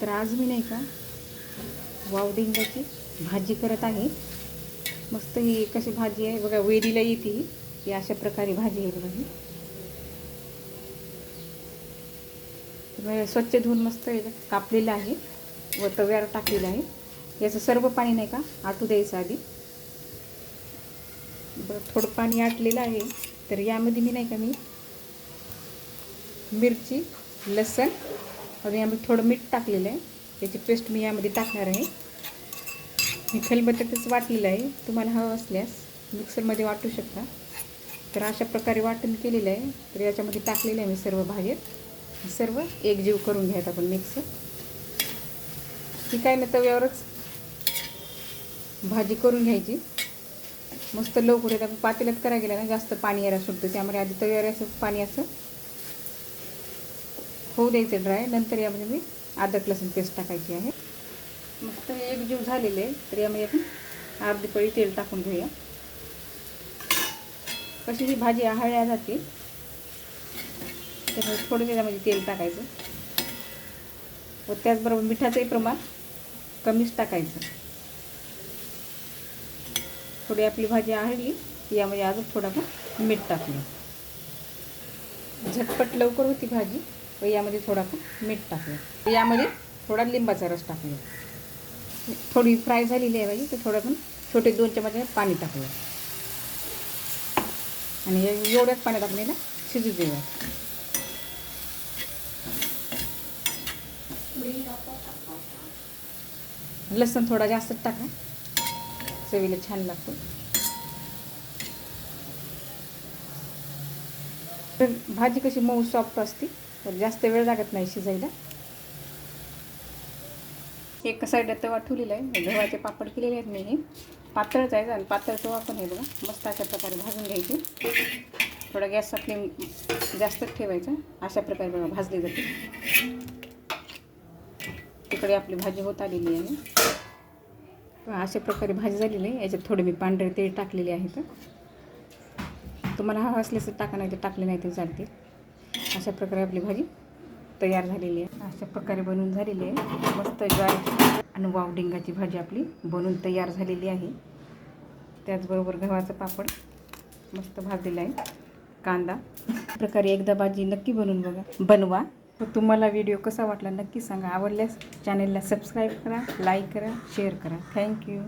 तर आज मी नाही का वावडिंगाची भाजी करत आहे. मस्त ही कशी भाजी आहे बघा, वेलीला येते ही अशा प्रकारे भाजी आहे बघा ही. स्वच्छ धुवून मस्त कापलेलं आहे व तव्यावर टाकलेलं आहे. याचं सर्व पाणी नाही का आटू द्यायचं आधी. बरं, थोडं पाणी आटलेलं आहे तर यामध्ये मी नाही का मिरची, लसण आणि यामध्ये थोडं मीठ टाकलेलं आहे. याची पेस्ट मी यामध्ये टाकणार आहे. मी खलबत्त्यातच वाटलेलं आहे, तुम्हाला हवं असल्यास मिक्सरमध्ये वाटू शकता. तर अशा प्रकारे वाटण केलेलं आहे. तर याच्यामध्ये टाकलेलं आहे मी सर्व भाज्या. सर्व एकजीव करून घ्यायचं आपण मिक्स. ही काय ना तव्यावरच भाजी करून घ्यायची. मस्त लवकर येतं. आपण पातेल्यात करायला गेलं ना जास्त पाणी यायला सुटतं, त्यामुळे आधी तव्यावर असं पाणी असं होऊ द्यायचं ड्राय. नंतर यामध्ये मी अद्रक लसूण पेस्ट टाकायची आहे. मस्त एकजीव झालेले आहे. तर यामध्ये आपण अर्धी पळी तेल टाकून घेऊया. कशी ही भाजी आहळल्या जाते तर थोडं त्याच्यामध्ये तेल टाकायचं व त्याचबरोबर मिठाचंही प्रमाण कमीच टाकायचं. थोडी आपली भाजी आहळली की यामध्ये अजून थोडं आपण मीठ टाकलं. झटपट लवकर होती भाजी व यामध्ये थोडं आपण मीठ टाकलं. यामध्ये थोडा लिंबाचा रस टाकला. थोडी फ्राय झालेली आहे भाजी तर थोडं आपण छोटे 2 चमचे पाणी टाकलं आणि एवढ्याच पाण्यात आपल्याला शिजू देऊया. लसूण थोडा जास्तच टाका, चवीला छान लागतो. तर भाजी कशी मऊ सॉफ्ट असते तर जास्त वेळ लागत नाही शिजायला. एका साईडला तवा ठेवलेला आहे. गव्हाचे पापड केलेले आहेत मी. हे पातळच आहे आणि पातळ तवा पण आहे बघा. मस्त अशा प्रकारे भाजून घ्यायची. थोडा गॅसचा फ्लेम जास्तच ठेवायचा. अशा प्रकारे बघा भाजली जाते. तिकडे आपली भाजी होत आलेली आहे. अशा प्रकारे भाजी झालेली आहे. याच्यात थोडे मी पांढरे तेल टाकलेले आहे. तर तुम्हाला हवं असल्यास टाका, नाही तर टाकले नाही तर चालते. अशा प्रकारे आपली भाजी तयार झालेली आहे. अशा प्रकारे बनवून झालेली आहे. मस्त ज्वारी आणि वावडिंगाची भाजी आपली बनवून तयार झालेली आहे. त्याचबरोबर गव्हाचं पापड मस्त भाजलेलं आहे. कांदा. प्रकारे एकदा भाजी नक्की बनवा. तर तुम्हाला व्हिडिओ कसा वाटला नक्की सांगा. आवडल्यास चॅनलला सबस्क्राईब करा, लाईक करा, शेअर करा. थँक्यू.